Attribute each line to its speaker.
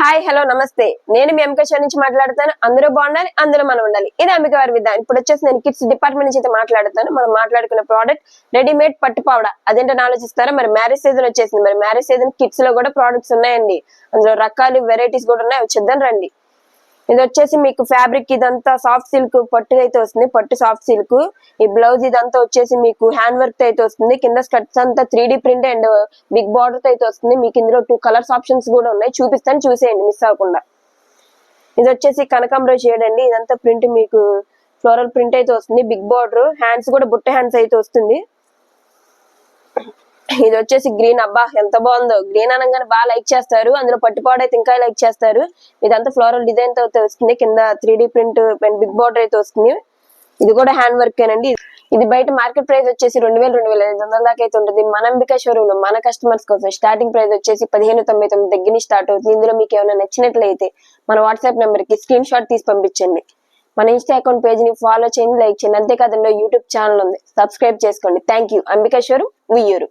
Speaker 1: Hi hello నమస్తే నేను మీ MK show నుంచి మాట్లాడుతాను. అందరూ బాగుండాలి, అందులో మనం ఉండాలి. ఇది అంబిక వారి విధానం. ఇప్పుడు వచ్చేసి నేను కిడ్స్ డిపార్ట్మెంట్ నుంచి అయితే మాట్లాడుతాను. మనం మాట్లాడుకున్న ప్రోడక్ట్ రెడీమేడ్ పట్టు పావడ. అదేంటని ఆలోచిస్తారా? మరి మ్యారేజ్ సీజన్ వచ్చేసింది. మరి మ్యారేజ్ సీజన్ కిడ్స్ లో కూడా ప్రోడక్ట్స్ ఉన్నాయండి. అందులో రకాలు వెరైటీస్ కూడా ఉన్నాయి. వచ్చేద్దాం రండి. ఇది వచ్చేసి మీకు ఫ్యాబ్రిక్ ఇదంతా సాఫ్ట్ సిల్క్ పట్టు అయితే వస్తుంది. పట్టు సాఫ్ట్ సిల్క్. ఈ బ్లౌజ్ ఇదంతా వచ్చేసి మీకు హ్యాండ్ వర్క్ అయితే వస్తుంది. కింద స్కర్ట్స్ అంతా 3D print and big border అయితే వస్తుంది. మీకు ఇందులో 2 కలర్స్ ఆప్షన్స్ కూడా ఉన్నాయి. చూపిస్తాను, చూసేయండి మిస్ అవ్వకుండా. ఇది వచ్చేసి కనకాంబరం షేడ్ అండి. ఇదంతా ప్రింట్ మీకు ఫ్లోరల్ ప్రింట్ అయితే వస్తుంది. బిగ్ బార్డర్, హ్యాండ్స్ కూడా బుట్ట హ్యాండ్స్ అయితే వస్తుంది. ఇది వచ్చేసి గ్రీన్. అబ్బా ఎంత బాగుందో! గ్రీన్ అనగానే బాగా లైక్ చేస్తారు. అందులో పట్టుపాడు అయితే ఇంకా లైక్ చేస్తారు. ఇదంతా ఫ్లోరల్ డిజైన్ తో వస్తుంది. కింద 3D print and big border అయితే వస్తుంది. ఇది కూడా హ్యాండ్ వర్క్ ఏనండి. ఇది బయట మార్కెట్ ప్రైస్ వచ్చేసి 2000-2500 దాకా అయితే ఉంటుంది. మన అంబికా షోరూమ్ లో మన కస్టమర్స్ కోసం స్టార్టింగ్ ప్రైస్ వచ్చేసి 1599 దగ్గర నుంచి స్టార్ట్ అవుతుంది. ఇందులో మీకు ఏమైనా నచ్చినట్లయితే మన వాట్సాప్ నెంబర్ కి స్క్రీన్ షాట్ తీసి పంపించండి. మన ఇన్స్టా అకౌంట్ పేజ్ ని ఫాలో చేయండి, లైక్ చేయండి. అంతేకాదండి యూట్యూబ్ ఛానల్ ఉంది, సబ్స్క్రైబ్ చేసుకోండి. Thank you. Ambika showroom, Uyyuru.